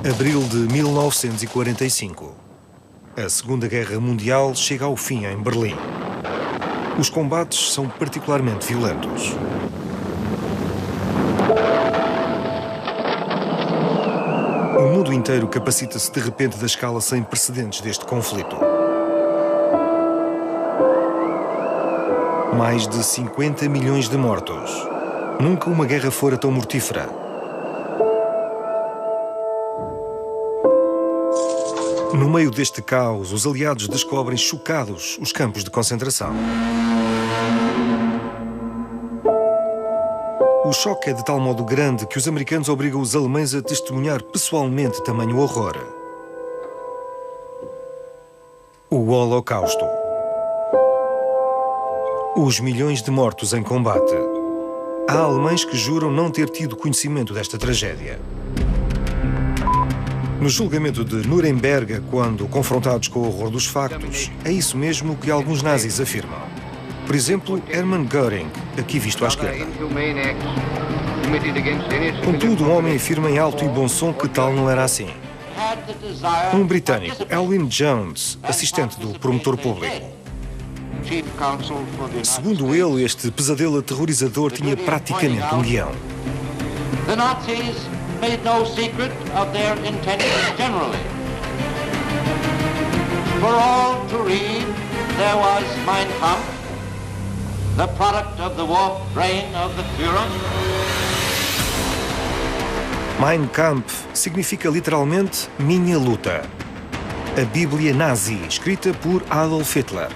Abril de 1945. A Segunda Guerra Mundial chega ao fim em Berlim. Os combates são particularmente violentos. O mundo inteiro capacita-se de repente da escala sem precedentes deste conflito. Mais de 50 milhões de mortos. Nunca uma guerra fora tão mortífera. No meio deste caos, os aliados descobrem chocados os campos de concentração. O choque é de tal modo grande que os americanos obrigam os alemães a testemunhar pessoalmente tamanho horror. O Holocausto. Os milhões de mortos em combate. Há alemães que juram não ter tido conhecimento desta tragédia. No julgamento de Nuremberg, quando confrontados com o horror dos factos, é isso mesmo que alguns nazis afirmam. Por exemplo, Hermann Göring, aqui visto à esquerda. Contudo, um homem afirma em alto e bom som que tal não era assim. Um britânico, Elwyn Jones, assistente do promotor público. Segundo ele, este pesadelo aterrorizador tinha praticamente um guião. Made no secret of their intentions generally. For all to read, there was Mein Kampf, the product of the war brain of the Führer. Mein Kampf significa literalmente Minha Luta. A Bíblia nazi, escrita por Adolf Hitler.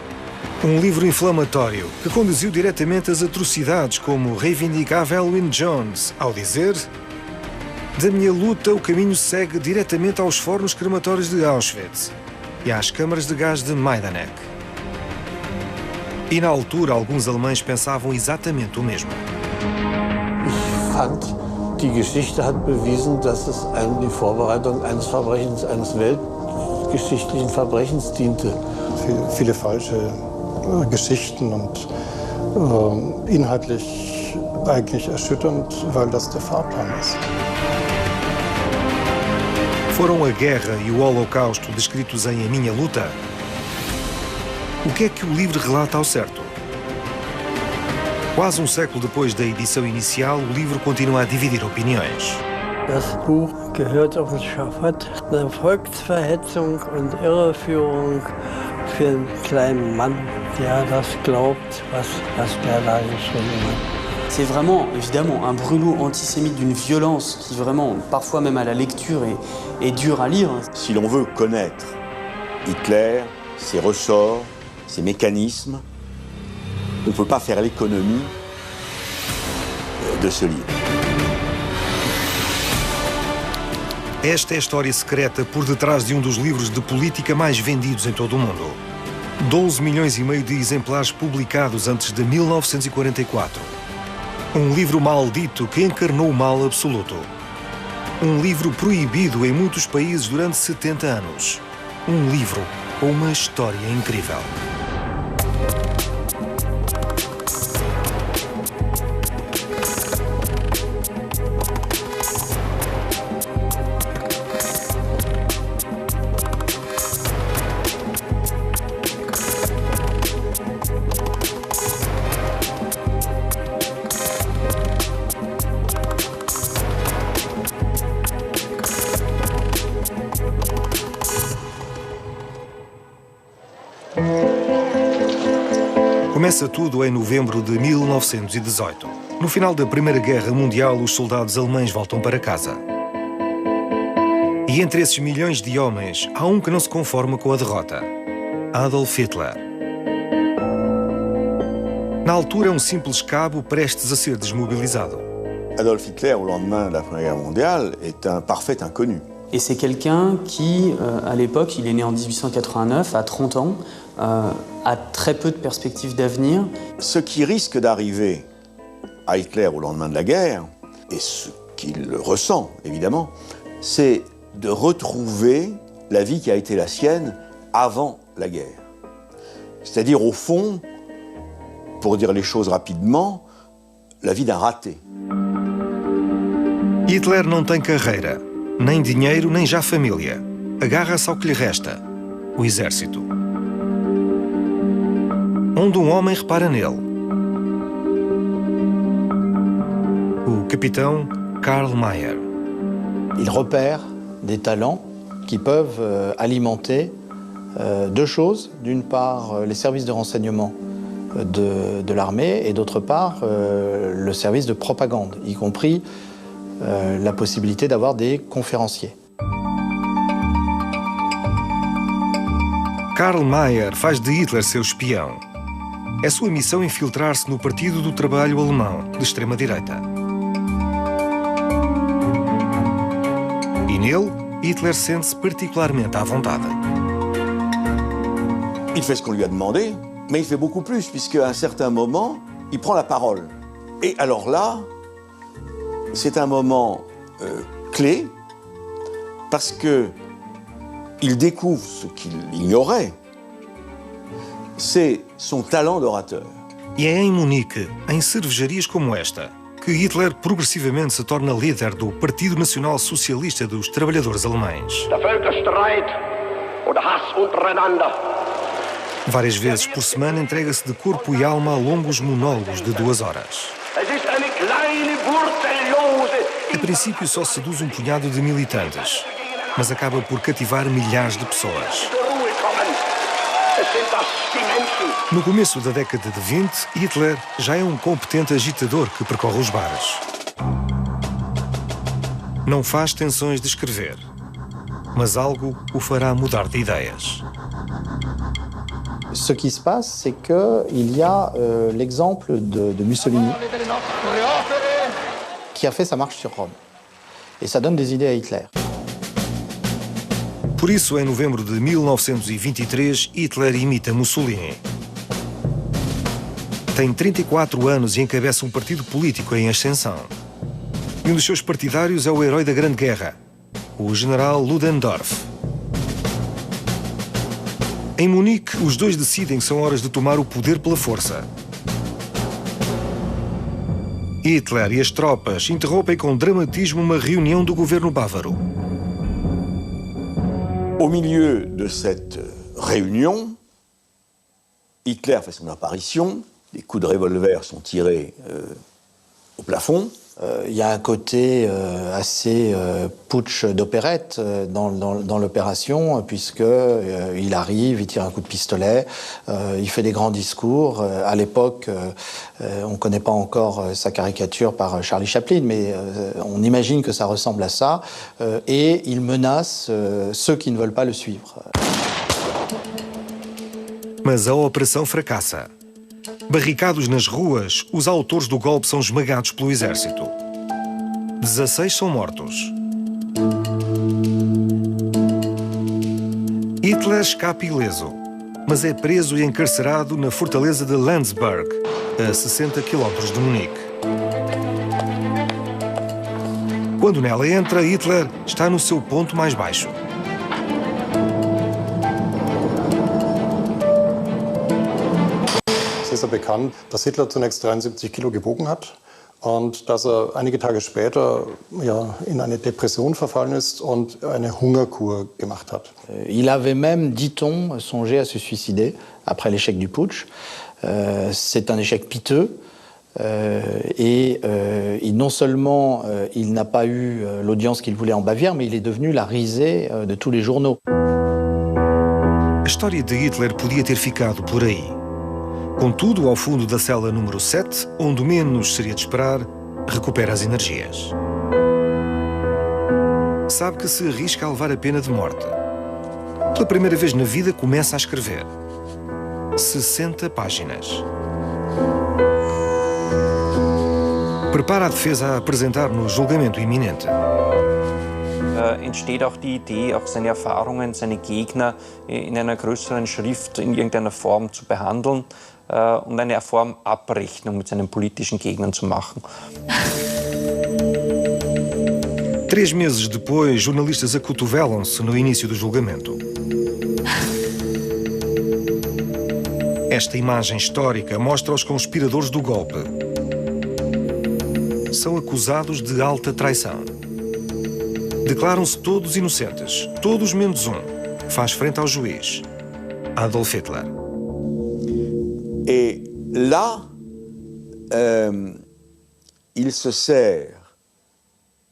Um livro inflamatório que conduziu diretamente às atrocidades, como reivindicava Elwyn Jones, ao dizer: da minha luta, o caminho segue diretamente aos fornos crematórios de Auschwitz e às câmaras de gás de Majdanek. E na altura, alguns alemães pensavam exatamente o mesmo. Ich fand, die Geschichte hat bewiesen, dass es die Vorbereitung eines Verbrechens, eines weltgeschichtlichen Verbrechens diente. Viele falsche Geschichten und inhaltlich eigentlich erschütternd, weil das der Fahrplan ist. Foram a guerra e o Holocausto descritos em A Minha Luta? O que é que o livro relata ao certo? Quase um século depois da edição inicial, o livro continua a dividir opiniões. Das Buch gehört auf den Schafott der Volksverhetzung und Irreführung für einen kleinen Mann, der das glaubt, was der da geschrieben hat. C'est vraiment, évidemment, un brûlot antisémite d'une violence qui vraiment, parfois même à la lecture, est dure à lire. Si l'on veut connaître Hitler, ses ressorts, ses mécanismes, on ne peut pas faire l'économie de ce livre. Esta é a história secreta por detrás de um dos livros de política mais vendidos em todo o mundo. 12 milhões e meio de exemplares publicados antes de 1944. Um livro maldito que encarnou o mal absoluto. Um livro proibido em muitos países durante 70 anos. Um livro com uma história incrível. Começa tudo em novembro de 1918. No final da Primeira Guerra Mundial, os soldados alemães voltam para casa. E entre esses milhões de homens, há um que não se conforma com a derrota. Adolf Hitler. Na altura, é um simples cabo prestes a ser desmobilizado. Adolf Hitler, au lendemain de la Première Guerre mondiale, est un parfait inconnu. Et c'est quelqu'un qui, à l'époque, il est né en 1889, à 30 ans, a très peu de perspectives d'avenir. Ce qui risque d'arriver à Hitler au lendemain de la guerre, et ce qu'il ressent, évidemment, c'est de retrouver la vie qui a été la sienne avant la guerre. C'est-à-dire, au fond, pour dire les choses rapidement, la vie d'un raté. Hitler não tem carreira. Nem dinheiro, nem já família. Agarra-se ao que lhe resta, o exército. Onde um homem repara nele. O capitão Karl Mayr. Il repère des talents qui peuvent alimenter deux choses. D'une part, les services de renseignement de l'armée et d'autre part, le service de propagande, y compris la possibilité d'avoir des conférenciers. Karl Mayr faz de Hitler seu espião. É sua missão infiltrar-se no Partido do Trabalho alemão, de extrema-direita. E nele, Hitler sente-se particularmente à vontade. Il fait ce qu'on lui a demandé, mais il fait beaucoup plus, puisqu'à un certain moment, il prend la parole. Et alors là, c'est un moment clé, parce qu'il découvre ce qu'il ignorait, c'est son talent d'orateur. E é em Munique, em cervejarias como esta, que Hitler progressivamente se torna líder do Partido Nacional Socialista dos Trabalhadores Alemães. Der Völkerstreit oder Hass untereinander. Várias vezes por semana entrega-se de corpo e alma a longos monólogos de 2 horas. A princípio só seduz um punhado de militantes, mas acaba por cativar milhares de pessoas. No começo da década de 20, Hitler já é um competente agitador que percorre os bares. Não faz tensões de escrever, mas algo o fará mudar de ideias. Ce qui se passe, c'est qu'il y a l'exemple de Mussolini qui a fait sa marche sur Rome. Et ça donne des idées à Hitler. Por isso, em novembro de 1923, Hitler imita Mussolini. Tem 34 anos e encabeça um partido político em ascensão. E um dos seus partidários é o herói da Grande Guerra, o general Ludendorff. Em Munique, os dois decidem que são horas de tomar o poder pela força. Hitler e as tropas interrompem com dramatismo uma reunião do governo bávaro. Au milieu de cette réunion, Hitler fait son apparition, des coups de revolver sont tirés au plafond. Il y a un côté assez putsch d'opérette dans l'opération, puisqu'il arrive, il tire un coup de pistolet, il fait des grands discours. À l'époque, on ne connaît pas encore sa caricature par Charlie Chaplin, mais on imagine que ça ressemble à ça, et il menace ceux qui ne veulent pas le suivre. Mas a operação fracassa. Barricados nas ruas, os autores do golpe são esmagados pelo exército. 16 são mortos. Hitler escapa ileso, mas é preso e encarcerado na fortaleza de Landsberg, a 60 km de Munique. Quando nela entra, Hitler está no seu ponto mais baixo. Es ist bekannt, dass Hitler zunächst 73 Kilo gewogen hat und dass einige Tage später in eine Depression verfallen ist und eine Hungerkur gemacht hat. Il avait même, dit-on, songé à se suicider après l'échec du putsch. C'est un échec piteux et non seulement il n'a pas eu l'audience qu'il voulait en Bavière, mais il est devenu la risée de tous les journaux. A história de Hitler podia ter ficado por aí. Contudo, ao fundo da cela número 7, onde menos seria de esperar, recupera as energias. Sabe que se arrisca a levar a pena de morte. Pela primeira vez na vida, começa a escrever. 60 páginas. Prepara a defesa a apresentar no julgamento iminente. Entsteht auch die Idee, auch seine Erfahrungen, seine Gegner in einer größeren Schrift in irgendeiner Form zu behandeln und eine Form Abrechnung mit seinen politischen Gegnern zu machen. 3 meses depois, jornalistas acotovelam-se no início do julgamento. Esta imagem histórica mostra os conspiradores do golpe. São acusados de alta traição. Declaram-se todos inocentes, todos menos um. Faz frente ao juiz, Adolf Hitler. Et là, il se sert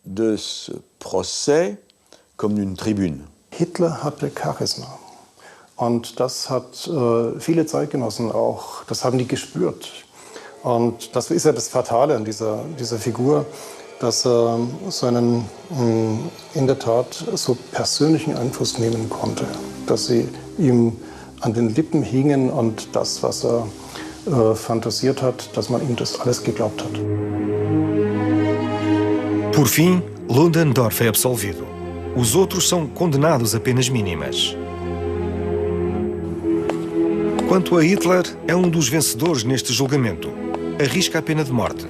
de ce procès comme d'une tribune. Hitler hatte Charisma. Und das hat viele Zeitgenossen auch, das haben die gespürt. Und das ist ja das Fatale an dieser Figur, dass er so einen in der Tat so persönlichen Einfluss nehmen konnte. Dass sie ihm an den Lippen hingen und das, was er fantasiert hat, dass man ihm das alles geglaubt hat. Por fim, Ludendorff é absolvido. Os outros são condenados a penas mínimas. Quanto a Hitler, é um dos vencedores neste julgamento. Arrisca a pena de morte.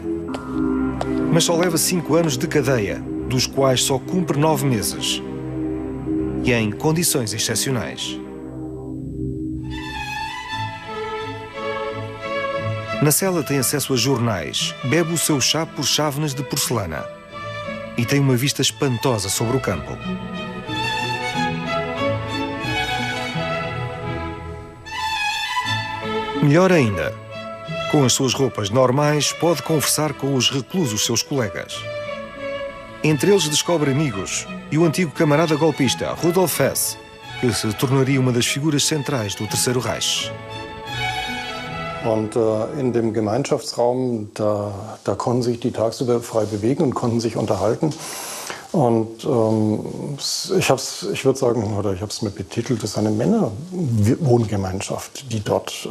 Mas só leva 5 anos de cadeia, dos quais só cumpre 9 meses. E em condições excepcionais. Na cela tem acesso a jornais, bebe o seu chá por chávenas de porcelana e tem uma vista espantosa sobre o campo. Melhor ainda, com as suas roupas normais, pode conversar com os reclusos seus colegas. Entre eles descobre amigos e o antigo camarada golpista Rudolf Hess, que se tornaria uma das figuras centrais do Terceiro Reich. Und in dem Gemeinschaftsraum, da konnten sich die tagsüber frei bewegen und konnten sich unterhalten. Und ich würde sagen, oder ich habe es mir betitelt, das ist eine Männerwohngemeinschaft, die dort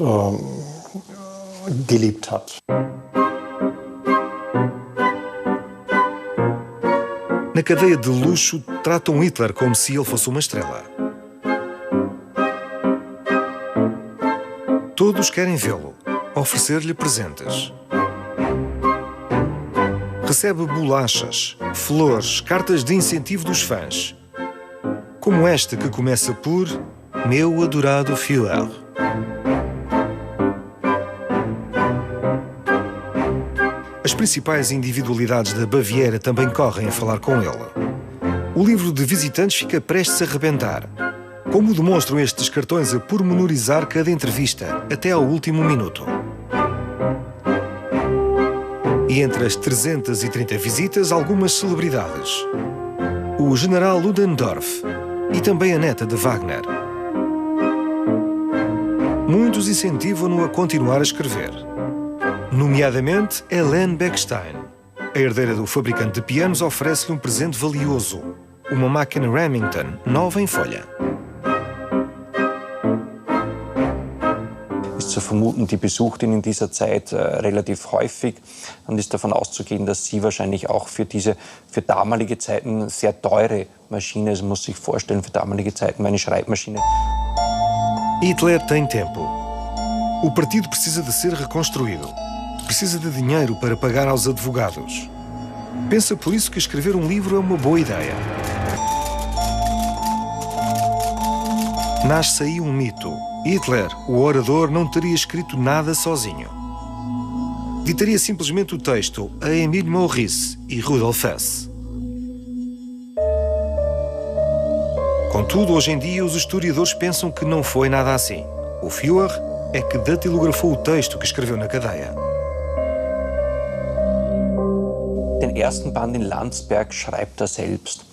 gelebt hat. Na cadeia de luxo, tratam Hitler como se ele fosse uma estrela. Todos querem vê-lo, oferecer-lhe presentes. Recebe bolachas, flores, cartas de incentivo dos fãs. Como esta que começa por Meu adorado Führer. As principais individualidades da Baviera também correm a falar com ele. O livro de visitantes fica prestes a rebentar. Como demonstram estes cartões a pormenorizar cada entrevista, até ao último minuto. E entre as 330 visitas, algumas celebridades. O general Ludendorff e também a neta de Wagner. Muitos incentivam-no a continuar a escrever. Nomeadamente, Helene Beckstein. A herdeira do fabricante de pianos oferece-lhe um presente valioso. Uma máquina Remington, nova em folha. Zu vermuten, die besucht ihn in dieser Zeit relativ häufig und ist davon auszugehen, dass sie wahrscheinlich auch für diese für damalige Zeiten sehr teure Maschine, also man muss sich vorstellen, für damalige Zeiten eine Schreibmaschine. Hitler tem tempo. O partido precisa de ser reconstruído. Precisa de dinheiro para pagar aos advogados. Pensa por isso que escrever um livro é uma boa ideia. Nasce aí um mito. Hitler, o orador, não teria escrito nada sozinho. Ditaria simplesmente o texto a Emile Maurice e Rudolf Hess. Contudo, hoje em dia, os historiadores pensam que não foi nada assim. O Führer é que datilografou o texto que escreveu na cadeia. Den ersten Band in Landsberg schreibt er selbst.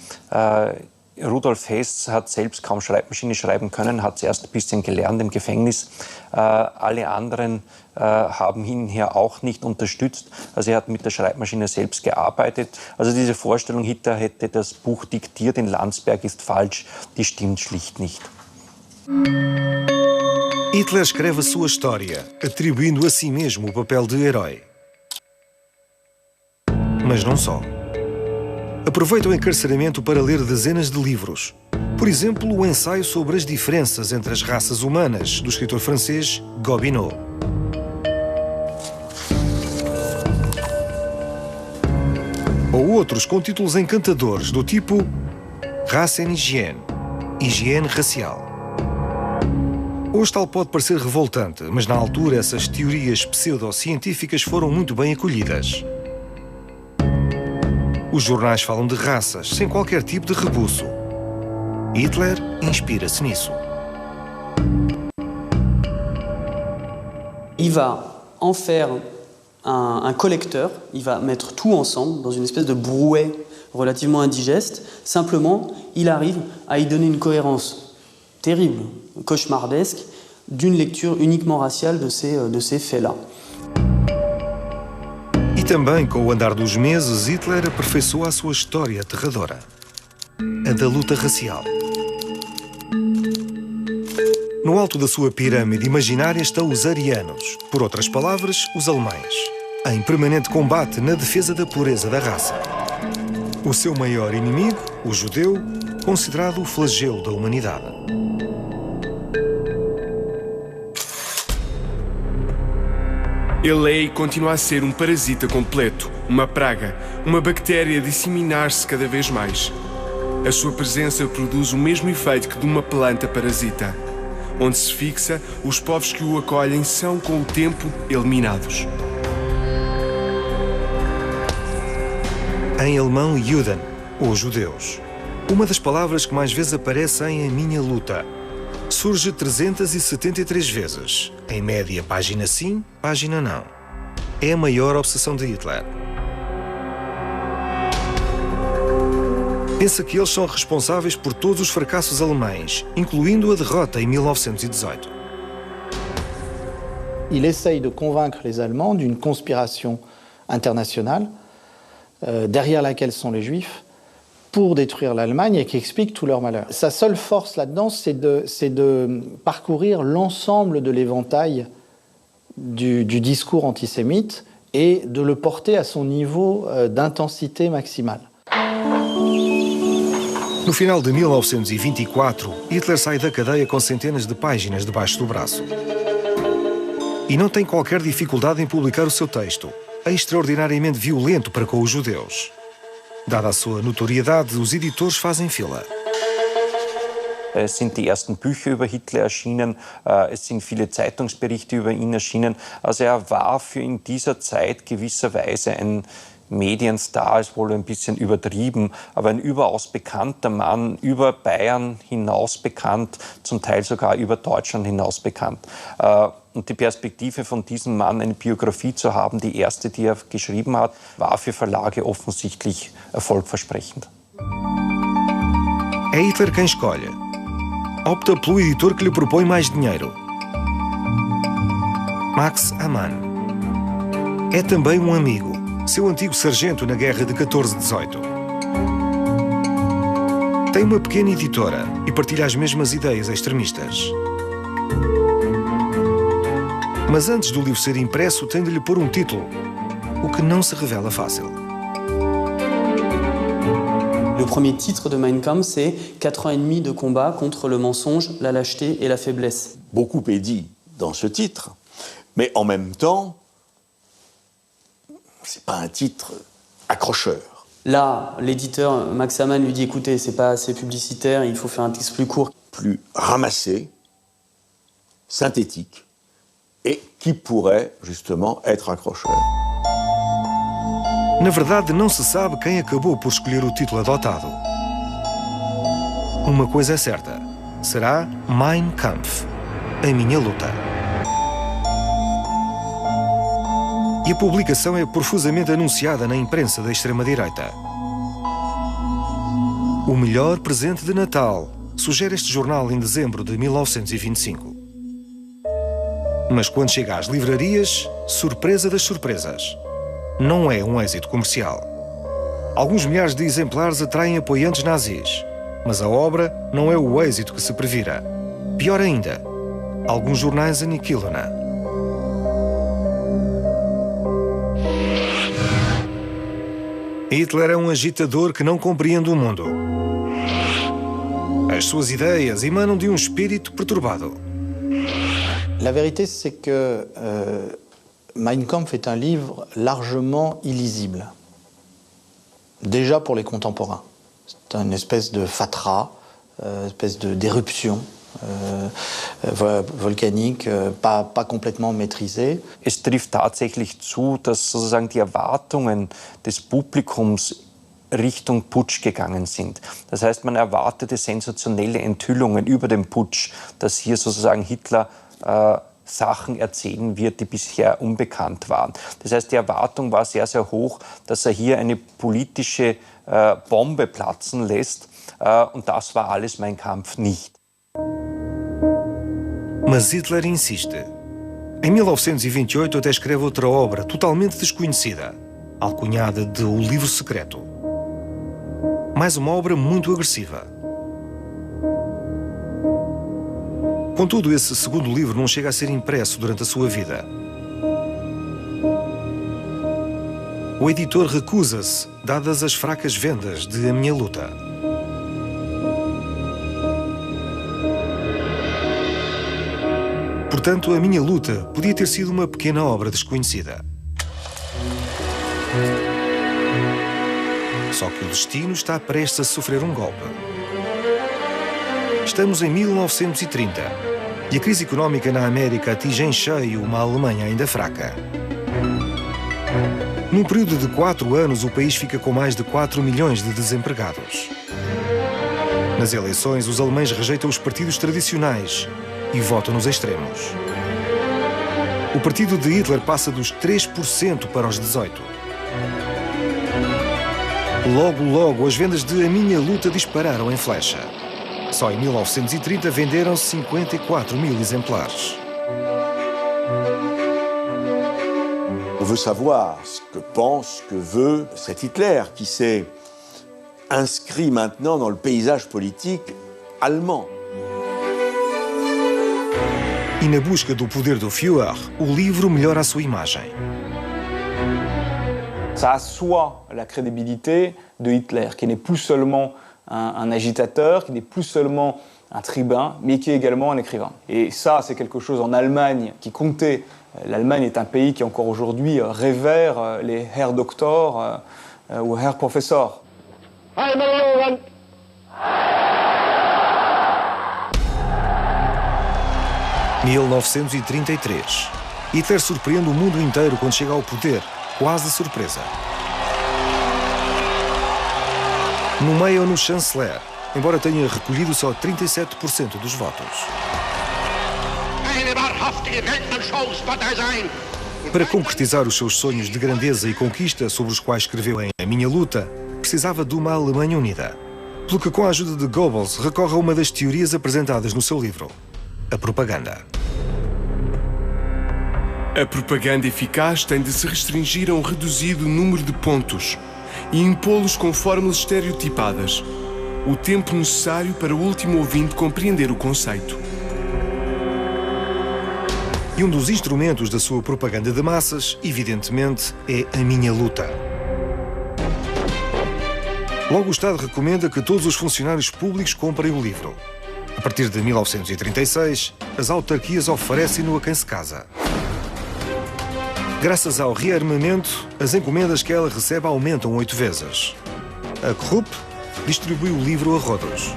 Rudolf Hess hat selbst kaum Schreibmaschine schreiben können, hat es erst ein bisschen gelernt im Gefängnis. Alle anderen haben ihn hier auch nicht unterstützt. Also er hat mit der Schreibmaschine selbst gearbeitet. Also diese Vorstellung, Hitler hätte das Buch diktiert in Landsberg, ist falsch. Die stimmt schlicht nicht. Hitler escreve a sua história, atribuindo a si mesmo o papel de herói. Mas não só. Aproveita o encarceramento para ler dezenas de livros. Por exemplo, o ensaio sobre as diferenças entre as raças humanas, do escritor francês Gobineau. Ou outros com títulos encantadores, do tipo Rassenhygiene, higiene racial. Hoje tal pode parecer revoltante, mas na altura essas teorias pseudocientíficas foram muito bem acolhidas. Os jornais falam de raças, sem qualquer tipo de rebuço. Hitler inspira-se nisso. Il va en faire un collecteur, il va mettre tout ensemble dans une espèce de brouet relativement indigeste. Simplement, il arrive à y donner une cohérence terrible, cauchemardesque, d'une lecture uniquement raciale de ces faits-là. E também, com o andar dos meses, Hitler aperfeiçoa a sua história aterradora. A da luta racial. No alto da sua pirâmide imaginária estão os arianos, por outras palavras, os alemães, em permanente combate na defesa da pureza da raça. O seu maior inimigo, o judeu, considerado o flagelo da humanidade. Ele é e continua a ser um parasita completo, uma praga, uma bactéria a disseminar-se cada vez mais. A sua presença produz o mesmo efeito que de uma planta parasita. Onde se fixa, os povos que o acolhem são, com o tempo, eliminados. Em alemão, Juden, ou judeus. Uma das palavras que mais vezes aparece em A Minha Luta. Surge 373 vezes. Em média, página sim, página não. É a maior obsessão de Hitler. Pensa que eles são responsáveis por todos os fracassos alemães, incluindo a derrota em 1918. Il essaye de convaincre les Allemands d'une conspiration internationale derrière laquelle sont les Juifs pour détruire l'Allemagne et qui explique tout leur malheur. Sa seule force là-dedans, c'est de parcourir l'ensemble de l'éventail du discours antisémite et de le porter à son niveau d'intensité maximale. No final de 1924, Hitler sai da cadeia com centenas de páginas debaixo do braço. E não tem qualquer dificuldade em publicar o seu texto, extraordinariamente violento para com os judeus. Dada a sua notoriedade, os editores fazem fila. Es sind die ersten Bücher über Hitler erschienen, es sind viele Zeitungsberichte über ihn erschienen. Also er war für in dieser Zeit gewisserweise ein Medienstar, ist wohl ein bisschen übertrieben, aber ein überaus bekannter Mann, über Bayern hinaus bekannt, zum Teil sogar über Deutschland hinaus bekannt. Und die Perspektive von diesem Mann, eine Biografie zu haben, die erste, die er geschrieben hat, war für Verlage offensichtlich erfolgversprechend. É Hitler quem escolhe. Opta pelo editor que lhe propõe mais dinheiro. Max Amann. É também um amigo, seu antigo sargento na guerra de 14-18. Tem uma pequena editora e partilha as mesmas ideias extremistas. Mas antes do livro ser impresso, tem de lhe pôr um título, o que não se revela fácil. Le premier titre de Mein Kampf, c'est 4 ans et demi de combat contre le mensonge, la lâcheté et la faiblesse. Beaucoup est dit dans ce titre, mais en même temps, c'est pas un titre accrocheur. Là, l'éditeur Max Amann lui dit écoutez, c'est pas assez publicitaire, il faut faire un texte plus court. Plus ramassé, synthétique, et qui pourrait justement être accrocheur. Na verdade, não se sabe quem acabou por escolher o título adotado. Uma coisa é certa, será Mein Kampf, A Minha Luta. E a publicação é profusamente anunciada na imprensa da extrema-direita. O melhor presente de Natal, sugere este jornal em dezembro de 1925. Mas quando chega às livrarias, surpresa das surpresas. Não é um êxito comercial. Alguns milhares de exemplares atraem apoiantes nazis, mas a obra não é o êxito que se previra. Pior ainda, alguns jornais aniquilam-na. Hitler é um agitador que não compreende o mundo. As suas ideias emanam de um espírito perturbado. La vérité, c'est que Mein Kampf est un livre largement illisible. Déjà pour les contemporains. C'est une espèce de fatras, une espèce d'éruption volcanique, pas complètement maîtrisée. Es trifft tatsächlich zu, dass sozusagen die Erwartungen des Publikums Richtung Putsch gegangen sind. Das heißt, man erwartete sensationelle Enthüllungen über den Putsch, dass hier sozusagen Hitler Sachen erzählen wird, die bisher unbekannt waren. Das heißt, die Erwartung war sehr, sehr hoch, dass er hier eine politische Bombe platzen lässt. Und das war alles Mein Kampf nicht. Mas Hitler insiste. Em 1928 até escreve outra obra totalmente desconhecida, alcunhada de O Livro Secreto. Mais uma obra muito agressiva. Contudo, esse segundo livro não chega a ser impresso durante a sua vida. O editor recusa-se, dadas as fracas vendas de A Minha Luta. Portanto, A Minha Luta podia ter sido uma pequena obra desconhecida. Só que o destino está prestes a sofrer um golpe. Estamos em 1930 e a crise económica na América atinge em cheio uma Alemanha ainda fraca. Num período de 4 anos, o país fica com mais de 4 milhões de desempregados. Nas eleições, os alemães rejeitam os partidos tradicionais e votam nos extremos. O partido de Hitler passa dos 3% para os 18%. Logo, as vendas de A Minha Luta dispararam em flecha. Só em 1930 venderam 54 mil exemplares. On veut savoir ce que pense, que veut cet Hitler qui s'est inscrit maintenant dans le paysage politique allemand. E na busca do poder do Führer, o livro melhora a sua imagem. Ça assoit la crédibilité de Hitler, qui n'est plus seulement un agitateur, qui n'est plus seulement un tribun, mais qui est également un écrivain. Et ça, c'est quelque chose en Allemagne qui comptait. L'Allemagne est un pays qui encore aujourd'hui révère les Herr Doktor ou Herr Professor. 1933. Hitler surpreende o mundo inteiro quando chega ao poder, quase de surpresa. Nomeiam-no chanceler, embora tenha recolhido só 37% dos votos. Para concretizar os seus sonhos de grandeza e conquista sobre os quais escreveu em A Minha Luta, precisava de uma Alemanha unida. Pelo que, com a ajuda de Goebbels, recorre a uma das teorias apresentadas no seu livro, a propaganda. A propaganda eficaz tem de se restringir a um reduzido número de pontos e impô-los com fórmulas estereotipadas, o tempo necessário para o último ouvinte compreender o conceito. E um dos instrumentos da sua propaganda de massas, evidentemente, é A Minha Luta. Logo, o Estado recomenda que todos os funcionários públicos comprem o livro. A partir de 1936, as autarquias oferecem-no a quem se casa. Graças ao rearmamento, as encomendas que ela recebe aumentam 8 vezes. A Krupp distribui o livro a rodos.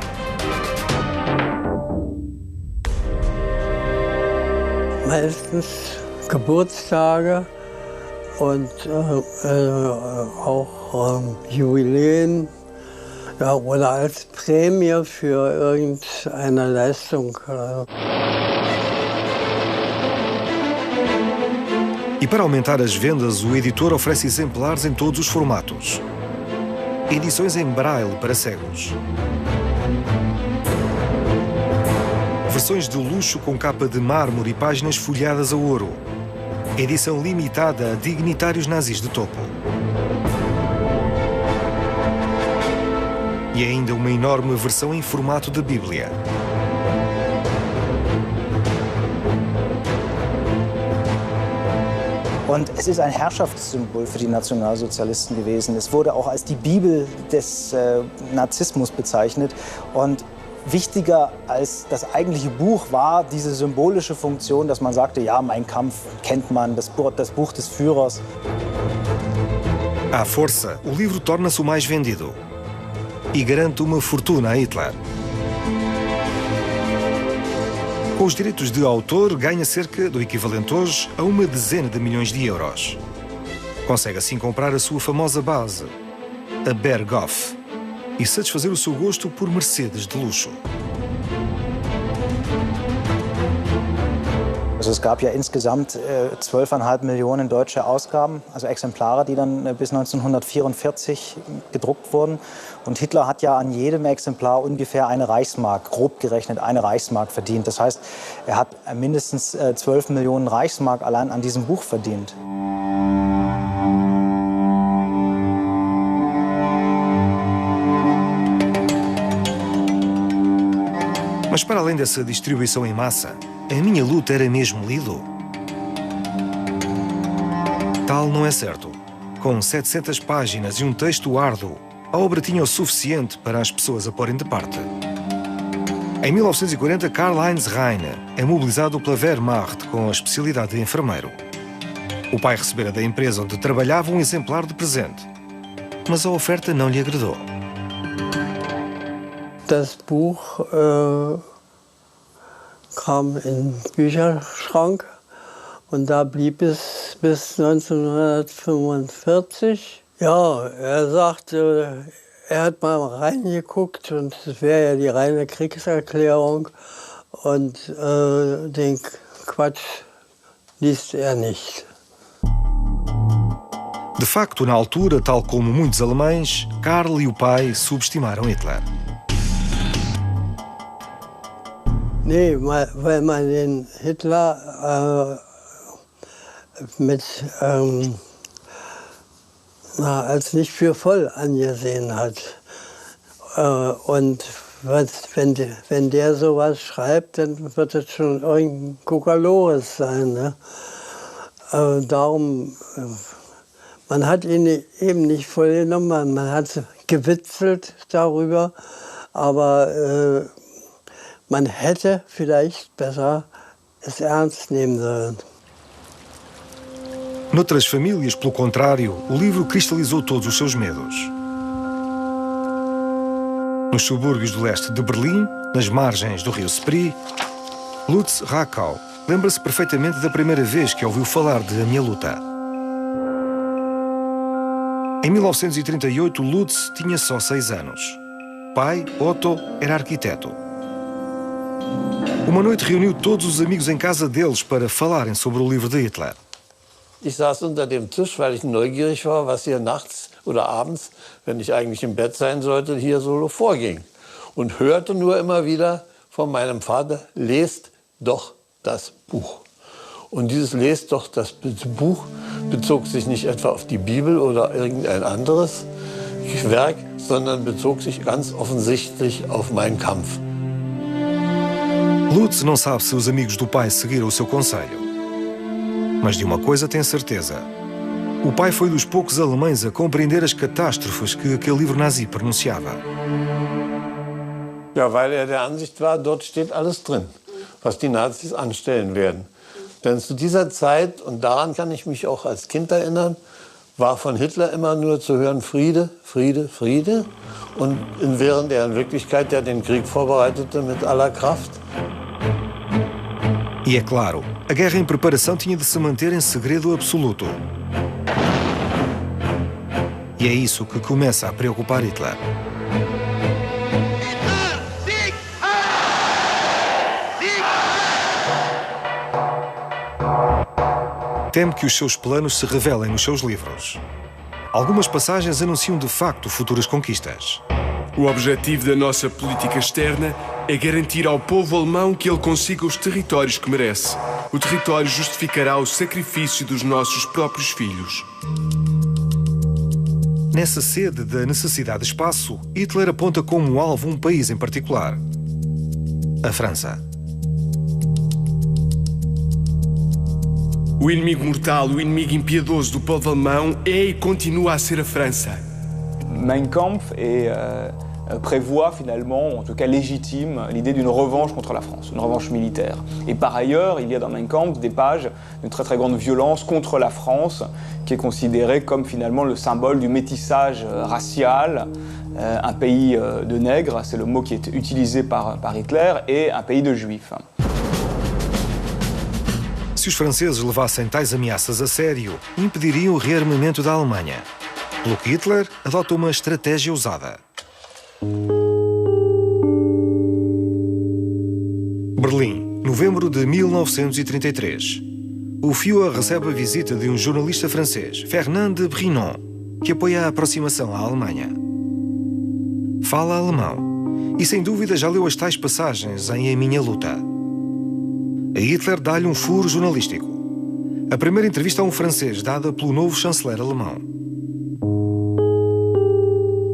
Meistens Geburtstage und auch Jubiläen, ja, oder als Prämie für irgendeine Leistung. E para aumentar as vendas, o editor oferece exemplares em todos os formatos. Edições em braille para cegos. Versões de luxo com capa de mármore e páginas folheadas a ouro. Edição limitada a dignitários nazis de topo. E ainda uma enorme versão em formato de Bíblia. Und es ist ein Herrschaftssymbol für die Nationalsozialisten gewesen. Es wurde auch als die Bibel des Narzissmus bezeichnet. Und wichtiger als das eigentliche Buch war diese symbolische Funktion, dass man sagte, ja, Mein Kampf kennt man, das Buch des Führers. À força, o livro torna-se o mais vendido e garante uma fortuna a Hitler. Com os direitos de autor, ganha cerca do equivalente hoje a 1 dezena de milhões de euros. Consegue assim comprar a sua famosa base, a Berghof e satisfazer o seu gosto por Mercedes de luxo. Also es gab ja insgesamt 12,5 Millionen deutsche Ausgaben, also Exemplare, die dann bis 1944 gedruckt wurden. Und Hitler hat ja an jedem Exemplar ungefähr eine Reichsmark, grob gerechnet eine Reichsmark verdient. Das heißt, er hat mindestens 12 Millionen Reichsmark allein an diesem Buch verdient. Mas para além dessa distribuição em massa, a Minha Luta era mesmo lido? Tal não é certo. Com 700 páginas e um texto árduo, a obra tinha o suficiente para as pessoas a porem de parte. Em 1940, Karl-Heinz Heine é mobilizado pela Wehrmacht com a especialidade de enfermeiro. O pai recebera da empresa onde trabalhava um exemplar de presente, mas a oferta não lhe agradou. Das Buch kam in den Bücherschrank und da blieb es bis 1945. Ja, er sagte, er hat mal reingeguckt und es wäre ja die reine Kriegserklärung und den Quatsch liest er nicht. De facto, na altura, tal como muitos alemães, Karl e o pai subestimaram Hitler. Nee, weil man den Hitler als nicht für voll angesehen hat. Und wenn der sowas schreibt, dann wird es schon irgendein Kokolores sein. Ne? Darum, man hat ihn eben nicht voll genommen, man hat gewitzelt darüber, aber man hätte vielleicht besser es ernst nehmen sollen. Noutras famílias, pelo contrário, o livro cristalizou todos os seus medos. Nos subúrbios do leste de Berlim, nas margens do rio Spree, Lutz Rackau lembra-se perfeitamente da primeira vez que ouviu falar de A Minha Luta. Em 1938, Lutz tinha só 6 anos. Pai, Otto, era arquiteto. Uma noite reuniu todos os amigos em casa deles para falarem sobre o livro de Hitler. Ich saß unter dem Tisch, weil ich neugierig war, was hier nachts oder abends, wenn ich eigentlich im Bett sein sollte, hier so vorging. Und hörte nur immer wieder von meinem Vater, lest doch das Buch. Und dieses lest doch das Buch bezog sich nicht etwa auf die Bibel oder irgendein anderes Werk, sondern bezog sich ganz offensichtlich auf Mein Kampf. Lutz não sabe se os amigos do pai seguiram o seu conselho. Mas de uma coisa tem certeza. O pai foi dos poucos alemães a compreender as catástrofes que aquele livro nazi pronunciava. Ja, weil er der Ansicht war, dort steht alles drin, was die Nazis anstellen werden. Denn zu dieser Zeit, und daran kann ich mich auch als Kind erinnern, war von Hitler immer nur zu hören Friede, Friede, Friede. Und während er in Wirklichkeit ja den Krieg vorbereitete mit aller Kraft. E é claro, a guerra em preparação tinha de se manter em segredo absoluto. E é isso que começa a preocupar Hitler. Teme que os seus planos se revelem nos seus livros. Algumas passagens anunciam de facto futuras conquistas. O objetivo da nossa política externa é garantir ao povo alemão que ele consiga os territórios que merece. O território justificará o sacrifício dos nossos próprios filhos. Nessa sede da necessidade de espaço, Hitler aponta como alvo um país em particular: a França. O inimigo mortal, o inimigo impiedoso do povo alemão é e continua a ser a França. Mein Kampf prévoit finalement, en tout cas légitime, l'idée d'une revanche contre la France, une revanche militaire. Et par ailleurs, il y a dans Mein Kampf des pages d'une très très grande violence contre la France, qui est considérée comme finalement le symbole du métissage racial, un pays de nègres, c'est le mot qui est utilisé par Hitler, et un pays de juifs. Se os franceses levassem tais ameaças a sério, impediriam o rearmamento da Alemanha. Pelo que Hitler adota uma estratégia ousada. Berlim, novembro de 1933. O Führer recebe a visita de um jornalista francês, Fernand de Brinon, que apoia a aproximação à Alemanha. Fala alemão e, sem dúvida, já leu as tais passagens em A Minha Luta. A Hitler dá-lhe um furo jornalístico. A primeira entrevista a um francês dada pelo novo chanceler alemão.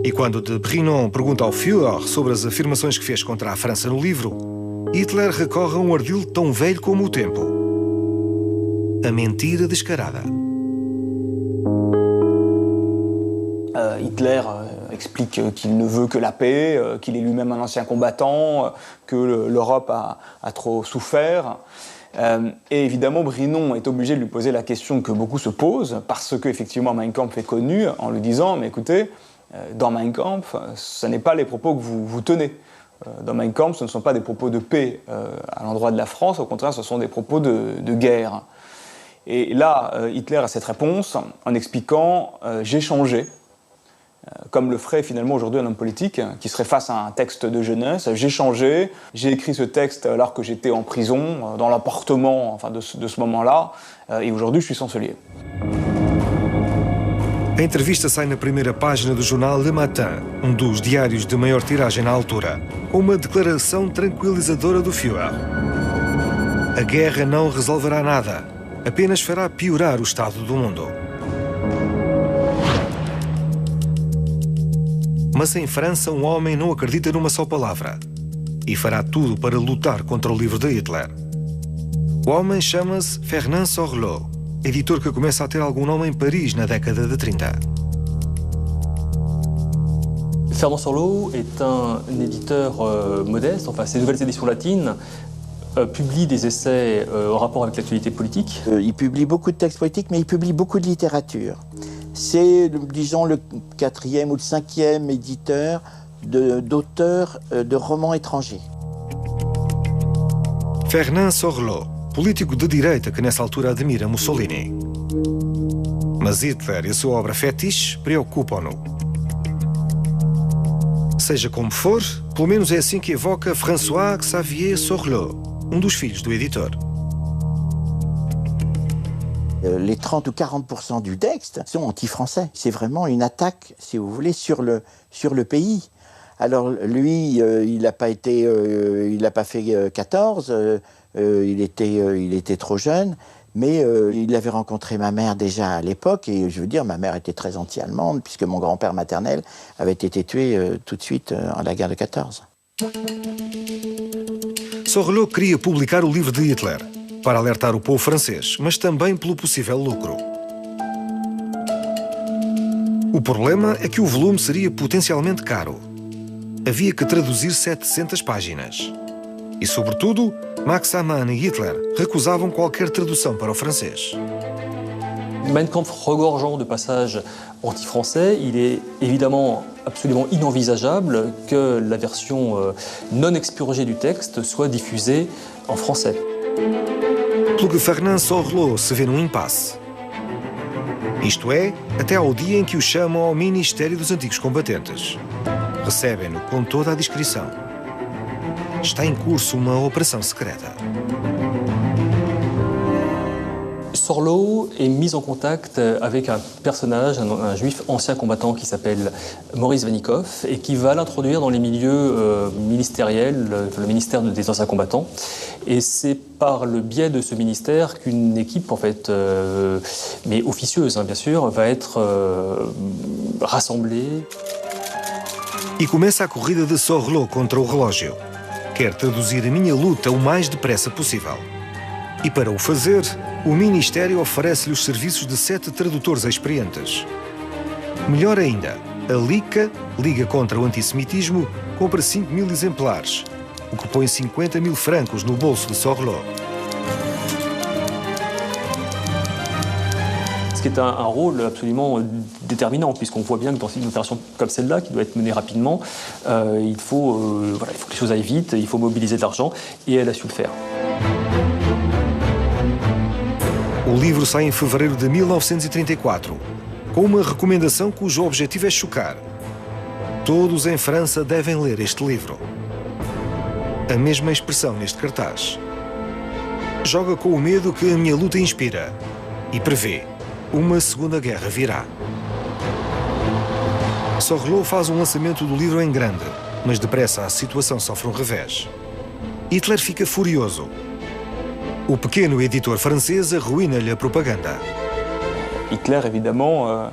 E quando de Brinon pergunta ao Führer sobre as afirmações que fez contra a França no livro, Hitler recorre a um ardil tão velho como o tempo. A mentira descarada. Hitler explique qu'il ne veut que la paix, qu'il est lui-même un ancien combattant, que l'Europe a trop souffert. Et évidemment, Brinon est obligé de lui poser la question que beaucoup se posent, parce qu'effectivement Mein Kampf est connu, en lui disant « Mais écoutez, dans Mein Kampf, ce n'est pas les propos que vous tenez. Dans Mein Kampf, ce ne sont pas des propos de paix à l'endroit de la France, au contraire, ce sont des propos de guerre. » Et là, Hitler a cette réponse en expliquant « J'ai changé ». Comme le ferait finalement aujourd'hui un homme politique qui serait face à un texte de jeunesse. J'ai changé, j'ai écrit ce texte alors que j'étais en prison, dans l'appartement de ce moment-là, et aujourd'hui je suis chancelier. A entrevista sai na primeira página do jornal Le Matin, um dos diários de maior tiragem na altura, com uma declaração tranquilizadora do Führer. A guerra não resolverá nada, apenas fará piorar o estado do mundo. Mas em França, um homem não acredita numa só palavra e fará tudo para lutar contra o livro de Hitler. O homem chama-se Fernand Sorlot, editor que começa a ter algum nome em Paris na década de 30. Fernand Sorlot est un éditeur modeste, enfin ses nouvelles éditions latines publie des essais en rapport avec l'actualité politique. Il publie beaucoup de textes politiques, mais il publie beaucoup de littérature. C'est, disons, le 4e ou le 5e éditeur d'auteurs de romans étrangers. Fernand Sorlot, político de direita que nessa altura admira Mussolini. Mas Hitler e a sua obra fetiche preocupam-no. Seja como for, pelo menos é assim que evoca François-Xavier Sorlot, um dos filhos do editor. Les 30 ou 40% du texte sont anti-français. C'est vraiment une attaque, si vous voulez, sur le pays. Alors lui, il n'a pas fait 14, il était trop jeune, mais il avait rencontré ma mère déjà à l'époque, et je veux dire, ma mère était très anti-allemande, puisque mon grand-père maternel avait été tué tout de suite à la guerre de 14. Sorlot queria publicar o livro de Hitler, para alertar o povo francês, mas também pelo possível lucro. O problema é que o volume seria potencialmente caro. Havia que traduzir 700 páginas. E, sobretudo, Max Amann e Hitler recusavam qualquer tradução para o francês. Mein Kampf regorgeant de passages anti-français, il est évidemment absolument inenvisageable que la version non expurgée du texte soit diffusée en français. Pelo que Fernand Sorlot se vê num impasse. Isto é, até ao dia em que o chamam ao Ministério dos Antigos Combatentes. Recebem-no com toda a discrição. Está em curso uma operação secreta. Sorlot est mis en contact avec un personnage, un juif ancien combattant qui s'appelle Maurice Vanikov et qui va l'introduire dans les milieux ministériels, le ministère des anciens combattants. Et c'est par le biais de ce ministère qu'une équipe, en fait, mais officieuse, bien sûr, va être rassemblée. E começa a corrida de Sorlot contra o relógio. Quer traduzir A Minha Luta o mais depressa possível. E para o fazer, o Ministério oferece-lhe os serviços de 7 tradutores experientes. Melhor ainda, a LICA, Liga contra o Antissemitismo, compra 5.000 exemplares, o que põe 50.000 francos no bolso de Sorlot. Ce qui est un rôle absolument déterminant, puisqu'on voit bien que dans une opération comme celle-là, qui doit être menée rapidement, il faut que les choses aillent vite, il faut mobiliser de l'argent, et elle a su le faire. O livro sai em fevereiro de 1934. com uma recomendação cujo objetivo é chocar. Todos em França devem ler este livro. A mesma expressão neste cartaz. Joga com o medo que a minha luta inspira e prevê: uma segunda guerra virá. Sorlot faz um lançamento do livro em grande, mas depressa a situação sofre um revés. Hitler fica furioso. O pequeno editor francês arruína-lhe a propaganda. Hitler, évidemment,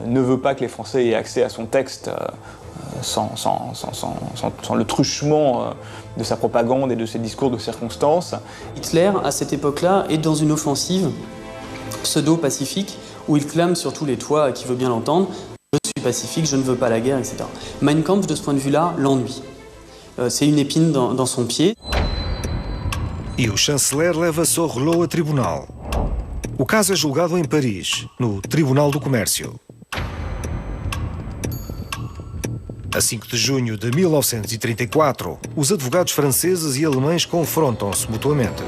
ne veut pas que les Français aient accès à son texte sans le truchement de sa propagande et de ses discours de circonstance. Hitler, à cette époque-là, est dans une offensive pseudo-pacifique où il clame sur tous les toits, qui veut bien l'entendre, je suis pacifique, je ne veux pas la guerre, etc. Mein Kampf, de ce point de vue-là, l'ennuie. C'est une épine dans son pied. E o chanceler leva Sorlot a tribunal. O caso é julgado em Paris, no Tribunal do Comércio. A 5 de junho de 1934, os advogados franceses e alemães confrontam-se mutuamente.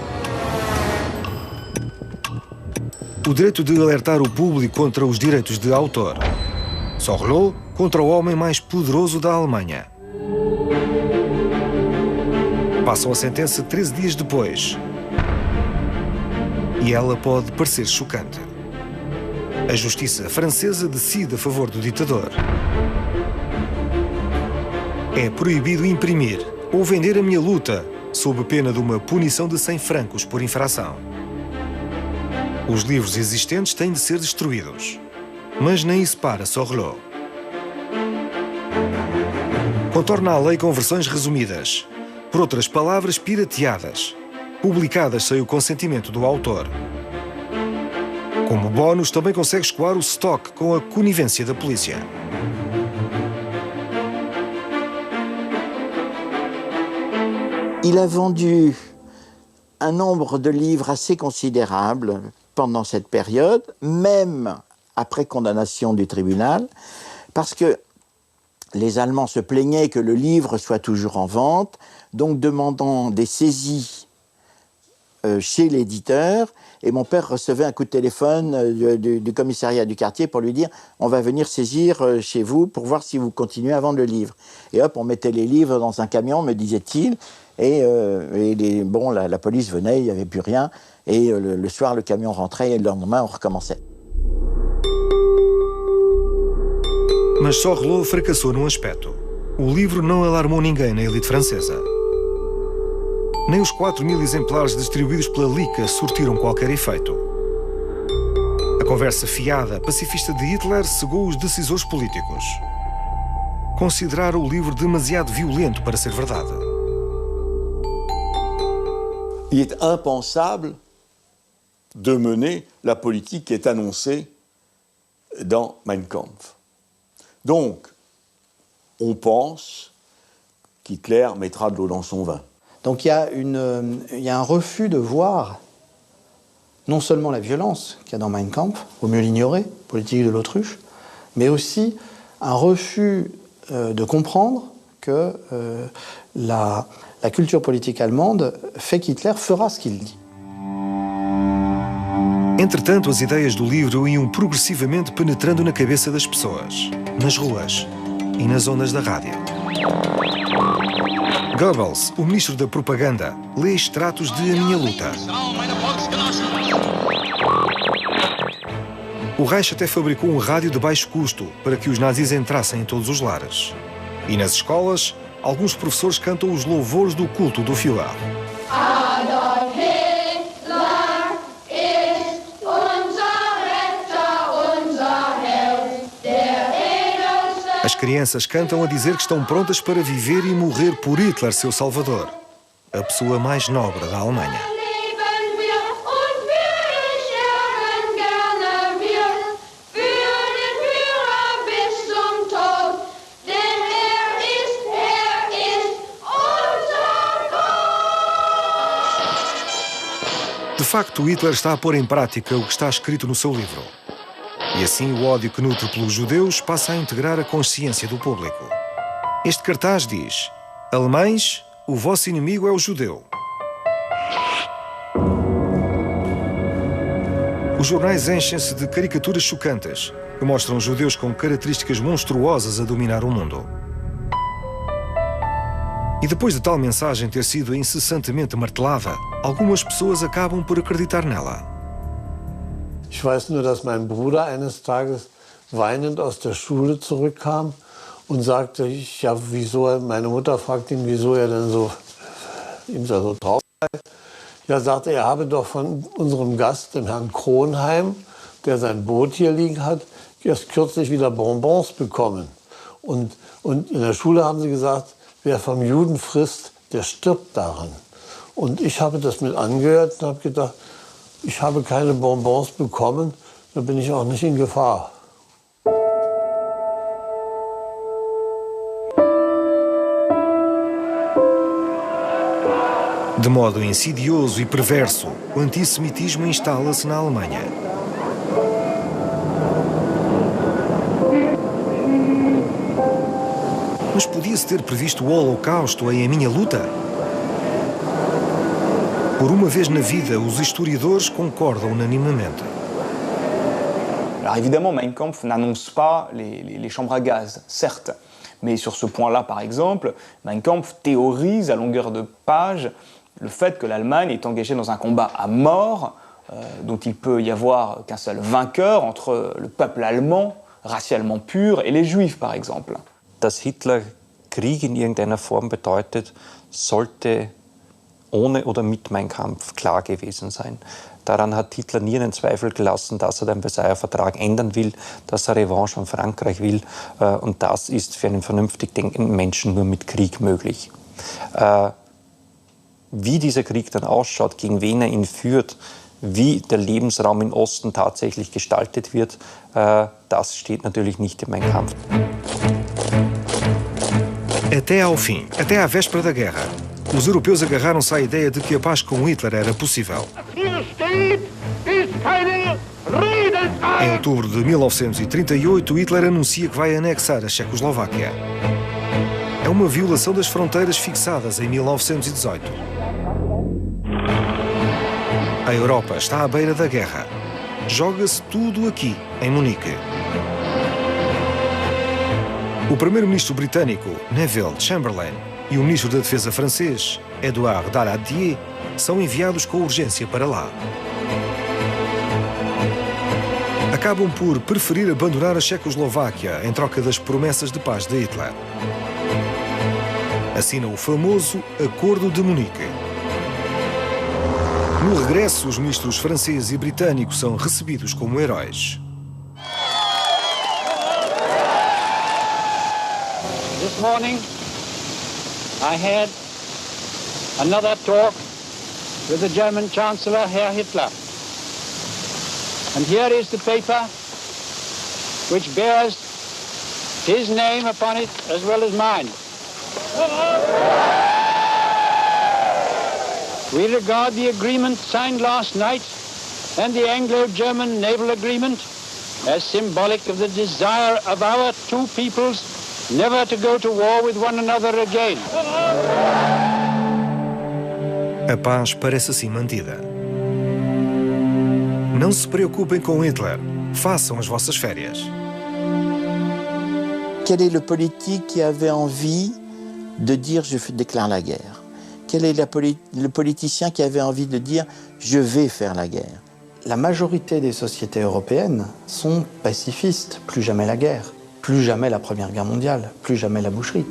O direito de alertar o público contra os direitos de autor. Sorlot contra o homem mais poderoso da Alemanha. Passam a sentença 13 dias depois. E ela pode parecer chocante. A justiça francesa decide a favor do ditador. É proibido imprimir ou vender a minha luta, sob pena de uma punição de 100 francos por infração. Os livros existentes têm de ser destruídos. Mas nem isso para Sorlot. Contorna a lei com versões resumidas, por outras palavras, pirateadas, publicadas sem o consentimento do autor. Como bónus, também consegue escoar o estoque com a conivência da polícia. Il a vendu un nombre de livres assez considérable pendant cette période, même après condamnation du tribunal, parce que les Allemands se plaignaient que le livre soit toujours en vente, donc demandant des saisies chez l'éditeur. Et mon père recevait un coup de téléphone du commissariat du quartier pour lui dire « On va venir saisir chez vous pour voir si vous continuez à vendre le livre ». Et hop, on mettait les livres dans un camion, me disait-il, et la police venait, il n'y avait plus rien, et le soir, le camion rentrait, et le lendemain, on recommençait. Mas Sorlot fracassou num aspecto. O livro não alarmou ninguém na elite francesa. Nem os 4.000 exemplares distribuídos pela Lica surtiram qualquer efeito. A conversa fiada, pacifista de Hitler cegou os decisores políticos. Consideraram o livro demasiado violento para ser verdade. Il est impensable de mener la politique qui est annoncée dans Mein Kampf. Donc, on pense qu'Hitler mettra de l'eau dans son vin. Donc il y a un refus de voir non seulement la violence qu'il y a dans Mein Kampf, au mieux l'ignorer, politique de l'autruche, mais aussi un refus de comprendre que la culture politique allemande fait qu'Hitler fera ce qu'il dit. Entretanto, as ideias do livro iam progressivamente penetrando na cabeça das pessoas, nas ruas e nas ondas da rádio. Goebbels, o ministro da propaganda, lê extratos de A Minha Luta. O Reich até fabricou um rádio de baixo custo para que os nazis entrassem em todos os lares. E nas escolas, alguns professores cantam os louvores do culto do Führer. Adolf Hitler ist unser Retter, unser Held, der edelste. As crianças cantam a dizer que estão prontas para viver e morrer por Hitler, seu salvador, a pessoa mais nobre da Alemanha. De facto, Hitler está a pôr em prática o que está escrito no seu livro. E assim o ódio que nutre pelos judeus passa a integrar a consciência do público. Este cartaz diz: Alemães, o vosso inimigo é o judeu. Os jornais enchem-se de caricaturas chocantes que mostram judeus com características monstruosas a dominar o mundo. E depois de tal mensagem ter sido incessantemente martelada, algumas pessoas acabam por acreditar nela. Ich weiß nur, dass mein Bruder eines Tages weinend aus der Schule zurückkam und sagte, meine Mutter fragte ihn, wieso er denn ihm so traurig sei. Ja, sagte er, habe doch von unserem Gast, dem Herrn Kronheim, der sein Boot hier liegen hat, erst kürzlich wieder Bonbons bekommen. Und in der Schule haben sie gesagt, wer vom Juden frisst, der stirbt daran. Und ich habe das mit angehört und habe gedacht, ich habe keine Bonbons bekommen, da bin ich auch nicht in Gefahr. De modo insidioso e perverso, o antissemitismo instala-se na Alemanha. Mas podia-se ter previsto o Holocausto em A Minha Luta? Por uma vez na vida, os historiadores concordam unanimamente. Alors évidemment, Mein Kampf n'annonce pas les chambres à gaz, certes. Mais sur ce point-là, par exemple, Mein Kampf théorise à longueur de page le fait que l'Allemagne est engagée dans un combat à mort, dont il peut y avoir qu'un seul vainqueur entre le peuple allemand, racialement pur, et les Juifs, par exemple. Dass Hitler Krieg in irgendeiner Form bedeutet, sollte ohne oder mit Mein Kampf klar gewesen sein. Daran hat Hitler nie einen Zweifel gelassen, dass er den Versailler Vertrag ändern will, dass er Revanche an Frankreich will. Und das ist für einen vernünftig denkenden Menschen nur mit Krieg möglich. Wie dieser Krieg dann ausschaut, gegen wen er ihn führt, wie der Lebensraum im Osten tatsächlich gestaltet wird, das steht natürlich nicht in Mein Kampf. Até ao fim, até à véspera da guerra, os europeus agarraram-se à ideia de que a paz com Hitler era possível. Em outubro de 1938, Hitler anuncia que vai anexar a Checoslováquia. É uma violação das fronteiras fixadas em 1918. A Europa está à beira da guerra. Joga-se tudo aqui, em Munique. O primeiro-ministro britânico, Neville Chamberlain, e o ministro da Defesa francês, Édouard Daladier, são enviados com urgência para lá. Acabam por preferir abandonar a Checoslováquia em troca das promessas de paz de Hitler. Assinam o famoso Acordo de Munique. No regresso, os ministros francês e britânico são recebidos como heróis. This morning, I had another talk with the German Chancellor, Herr Hitler. And here is the paper which bears his name upon it as well as mine. We regard the agreement signed last night and the Anglo-German naval agreement as symbolic of the desire of our two peoples never to go to war with one another again. A paz parece assim mantida. Não se preocupem com Hitler. Façam as vossas férias. Quel est le politique qui avait envie de dire « je déclare la guerre » ? Quel est le politicien qui avait envie de dire « je vais faire la guerre » ? La majorité des sociétés européennes sont pacifistes. Plus jamais la guerre, plus jamais la Première Guerre mondiale, plus jamais la boucherie.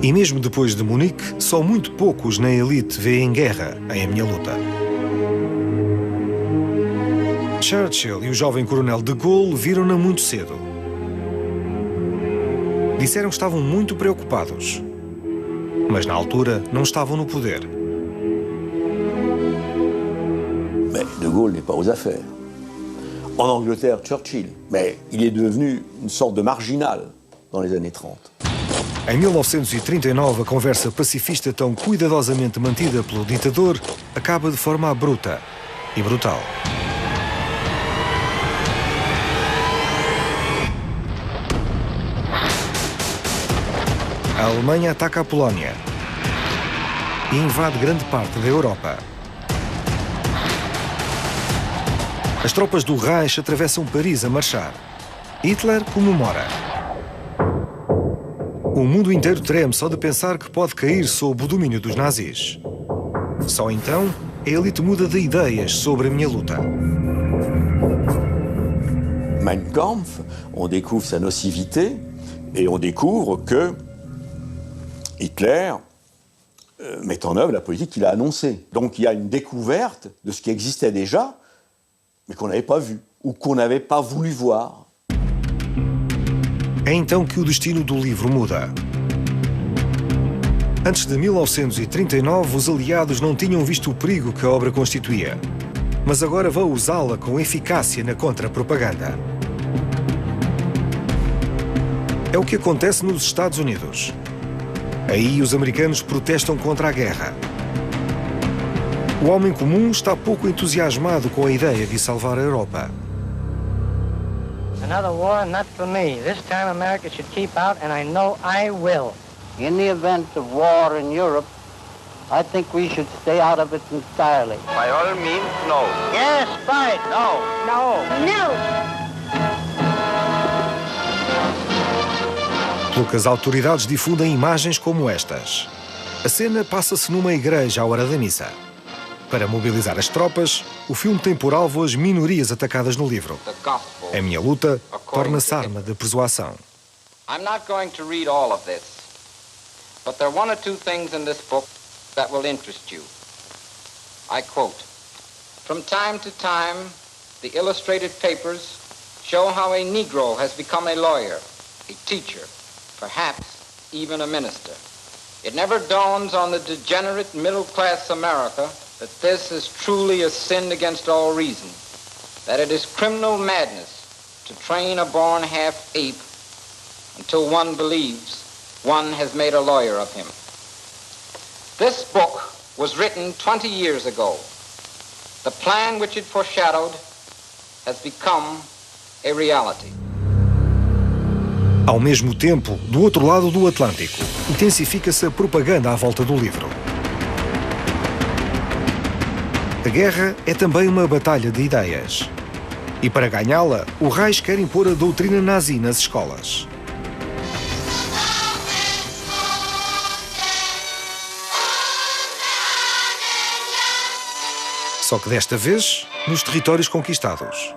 E mesmo depois de Munique, só muito poucos na elite veem guerra em A Minha Luta. Churchill e o jovem coronel de Gaulle viram-na muito cedo. Disseram que estavam muito preocupados, mas na altura não estavam no poder. Mais de Gaulle n'est pas aux affaires. En Angleterre, Churchill, mais il est devenu une sorte de marginal dans les années 30. Em 1939, a conversa pacifista tão cuidadosamente mantida pelo ditador acaba de forma abrupta e brutal. A Alemanha ataca a Polónia e invade grande parte da Europa. As tropas do Reich atravessam Paris a marchar Hitler comemora. O mundo inteiro treme só de pensar que pode cair sob o domínio dos nazis. Só então, a elite muda de ideias sobre a minha luta. Mein Kampf, on découvre sa nocivité et on découvre que Hitler met en œuvre la politique qu'il a annoncée. Donc il y a une découverte de ce qui existait déjà, mais qu'on n'avait pas vu, ou qu'on n'avait pas voulu voir. É então que o destino do livro muda. Antes de 1939, os aliados não tinham visto o perigo que a obra constituía, mas agora vão usá-la com eficácia na contra-propaganda. É o que acontece nos Estados Unidos. Aí os americanos protestam contra a guerra. O homem comum está pouco entusiasmado com a ideia de salvar a Europa. Another war, not for me. This time America should keep out, and I know I will. In the event of war in Europe, I think we should stay out of it entirely. By all means, no. Yes, fight. No. No. No. Pelo que as autoridades difundem imagens como estas. A cena passa-se numa igreja à hora da missa. Para mobilizar as tropas, o filme tem por alvo as minorias atacadas no livro. A minha luta torna-se arma de persuasão. I'm not going to read all of this, but there are one or two things in this book that will interest you. I quote, "From time to time, the illustrated papers show how a Negro has become a lawyer, a teacher, perhaps even a minister. It never dawns on the degenerate middle-class America that this is truly a sin against all reason, that it is criminal madness to train a born half-ape until one believes one has made a lawyer of him." This book was written 20 years ago. The plan which it foreshadowed has become a reality. Ao mesmo tempo, do outro lado do Atlântico, intensifica-se a propaganda à volta do livro. A guerra é também uma batalha de ideias. E para ganhá-la, o Reich quer impor a doutrina nazi nas escolas. Só que desta vez, nos territórios conquistados.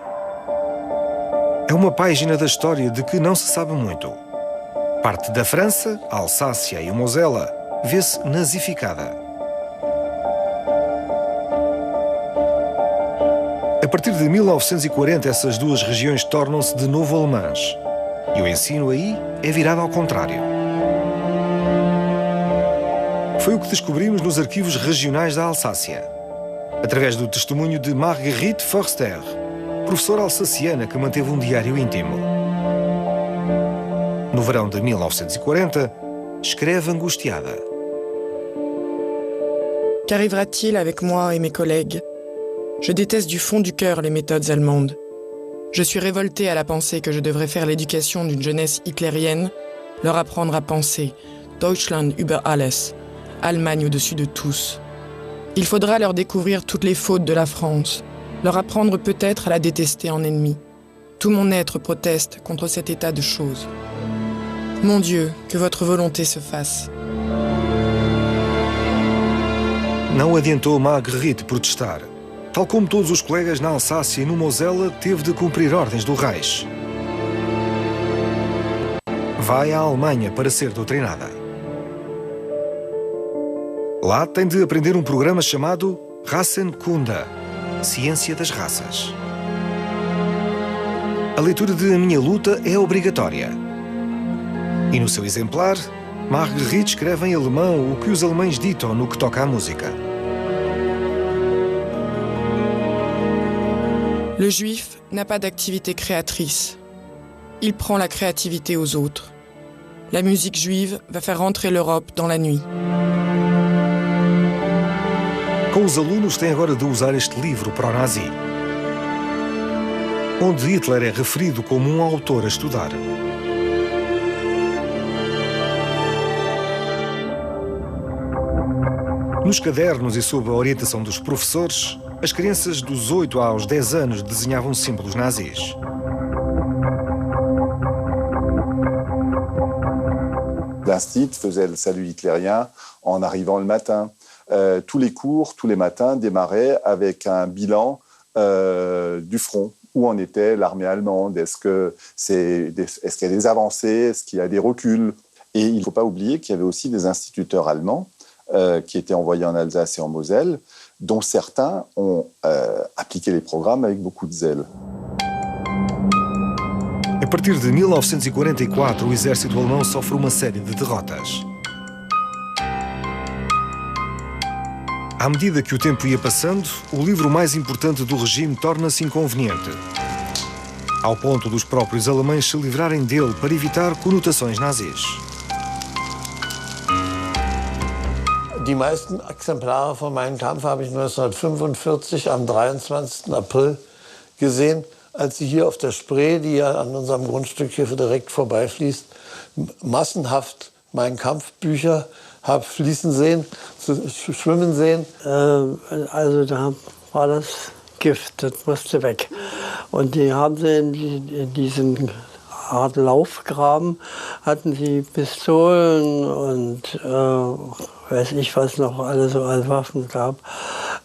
É uma página da história de que não se sabe muito. Parte da França, a Alsácia e a Mosela, vê-se nazificada. A partir de 1940, essas duas regiões tornam-se de novo alemãs. E o ensino aí é virado ao contrário. Foi o que descobrimos nos arquivos regionais da Alsácia, através do testemunho de Marguerite Forster, professora alsaciana que manteve um diário íntimo. No verão de 1940, escreve angustiada. Qu'arrivera-t-il avec moi et mes collègues? Je déteste du fond du cœur les méthodes allemandes. Je suis révoltée à la pensée que je devrais faire l'éducation d'une jeunesse hitlérienne, leur apprendre à penser Deutschland über alles, Allemagne au-dessus de tous. Il faudra leur découvrir toutes les fautes de la France, leur apprendre peut-être à la détester en ennemi. Tout mon être proteste contre cet état de choses. Mon Dieu, que votre volonté se fasse. Não adiantou Marguerite protestar. Tal como todos os colegas na Alsácia e no Mosela, teve de cumprir ordens do Reich. Vai à Alemanha para ser doutrinada. Lá tem de aprender um programa chamado Rassenkunde, Ciência das Raças. A leitura de A Minha Luta é obrigatória. E no seu exemplar, Marguerite escreve em alemão o que os alemães ditam no que toca à música. Le juif n'a pas d'activité créatrice. Il prend la créativité aux autres. La musique juive va faire rentrer l'Europe dans la nuit. Com os alunos têm agora de usar este livro para o nazi, onde Hitler é referido como um autor a estudar. Nos cadernos e sob a orientação dos professores, as crianças dos 8 aos 10 anos desenhavam símbolos nazis. l'instit faisait le salut hitlérien en arrivant le matin. Tous les cours, tous les matins, démarraient avec un bilan du front. Où en était l'armée allemande? Est-ce qu'il y a des avancées? Est-ce qu'il y a des reculs? Et il ne faut pas oublier qu'il y avait aussi des instituteurs allemands qui étaient envoyés en Alsace et en Moselle, dont certains ont appliqué les programmes avec beaucoup de zèle. A partir de 1944, o exército alemão sofre uma série de derrotas. À medida que o tempo ia passando, o livro mais importante do regime torna-se inconveniente, ao ponto dos próprios alemães se livrarem dele para evitar conotações nazis. Die meisten Exemplare von Mein Kampf habe ich 1945 am 23. April gesehen, als sie hier auf der Spree, die ja an unserem Grundstück hier direkt vorbeifließt, massenhaft Mein Kampf Bücher habe fließen sehen, schwimmen sehen. Also da war das Gift, das musste weg. Und die haben sie in diesen Art Laufgraben, hatten sie Pistolen und weiß ich was noch alles so als Waffen gab,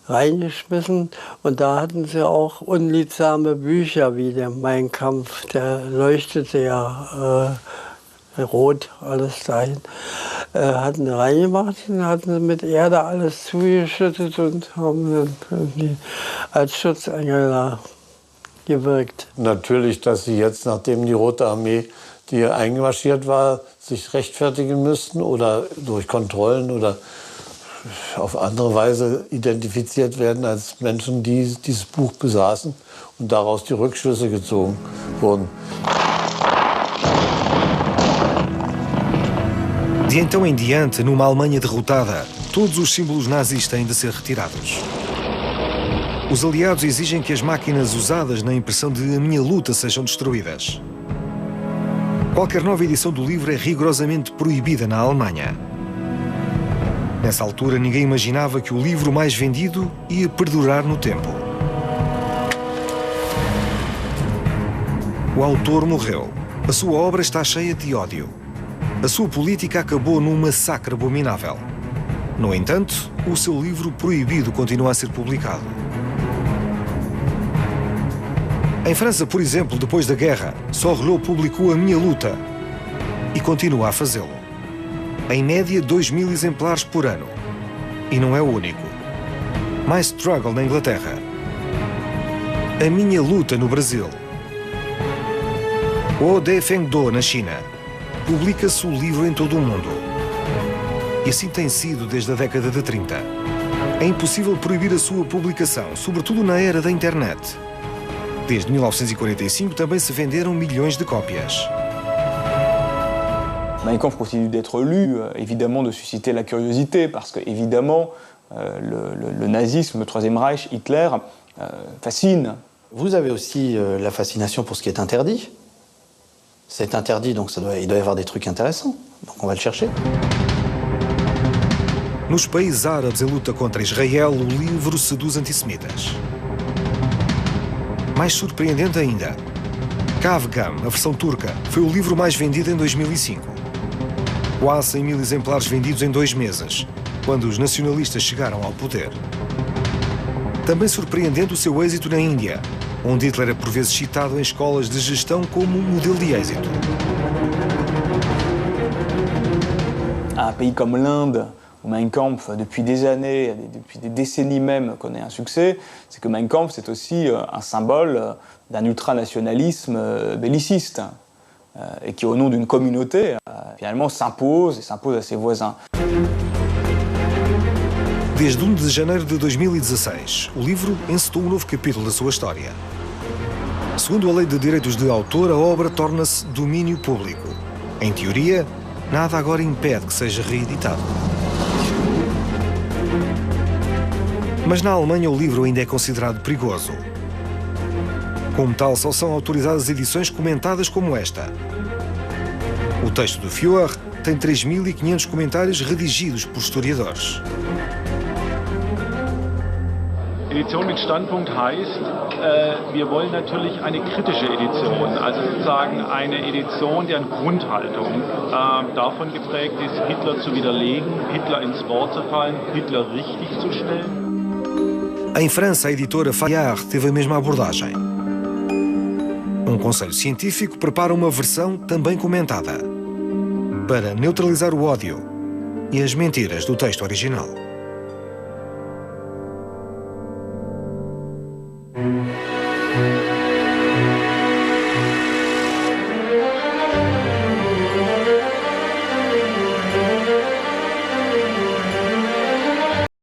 reingeschmissen. Und da hatten sie auch unliebsame Bücher wie der Mein Kampf, der leuchtete ja rot, alles dahin. Hatten sie reingemacht und hatten sie mit Erde alles zugeschüttet und haben sie als Schutzengel gewirkt. Natürlich, dass sie jetzt, nachdem die Rote Armee, die hier eingemarschiert war, sich rechtfertigen müssten oder durch Kontrollen oder auf andere Weise identifiziert werden als Menschen, die dieses Buch besaßen und daraus die Rückschlüsse gezogen wurden. De então em diante, numa Alemanha derrotada, todos os símbolos nazis têm de ser retirados. Os aliados exigem que as máquinas usadas na impressão de A Minha Luta sejam destruídas. Qualquer nova edição do livro é rigorosamente proibida na Alemanha. Nessa altura, ninguém imaginava que o livro mais vendido ia perdurar no tempo. O autor morreu. A sua obra está cheia de ódio. A sua política acabou num massacre abominável. No entanto, o seu livro proibido continua a ser publicado. Em França, por exemplo, depois da guerra, Sorleau publicou A Minha Luta e continua a fazê-lo. Em média, 2.000 exemplares por ano. E não é o único. My Struggle na Inglaterra. A Minha Luta no Brasil. O De Feng Do na China. Publica-se o livro em todo o mundo. E assim tem sido desde a década de 30. É impossível proibir a sua publicação, sobretudo na era da internet. Desde 1945 também se venderam milhões de cópias. Mein Kampf continue d'être lu, évidemment de susciter la curiosité, parce que évidemment le nazisme, le Troisième Reich, Hitler fascine. Vous avez aussi la fascination pour ce qui est interdit. C'est interdit, donc il doit y avoir des trucs intéressants. Donc on va le chercher. Nos países árabes em luta contra Israel, o livro seduz antissemitas. Mais surpreendente ainda, Kavgam, a versão turca, foi o livro mais vendido em 2005. Quase 100.000 exemplares vendidos em 2 meses, quando os nacionalistas chegaram ao poder. Também surpreendente o seu êxito na Índia, onde Hitler é por vezes citado em escolas de gestão como modelo de êxito. Un pays comme l'Inde, où Mein Kampf, depuis des années, depuis des décennies même, connaît un succès, c'est que Mein Kampf, c'est aussi un symbole d'un ultranationalisme belliciste, et qui, au nom d'une communauté, finalement s'impose à ses voisins. Desde 1 de janeiro de 2016, o livro encetou um novo capítulo da sua história. Segundo a Lei de Direitos de Autor, a obra torna-se domínio público. Em teoria, nada agora impede que seja reeditado. Mas na Alemanha o livro ainda é considerado perigoso. Como tal, só são autorizadas edições comentadas como esta. O texto do Führer tem 3.500 comentários redigidos por historiadores. Edition mit Standpunkt heißt, wir wollen natürlich eine kritische Edition, also sozusagen eine Edition, deren Grundhaltung davon geprägt ist, Hitler zu widerlegen, Hitler ins Wort zu fallen, Hitler richtig zu stellen. Em França, a editora Fayard teve a mesma abordagem. Um conselho científico prepara uma versão também comentada para neutralizar o ódio e as mentiras do texto original.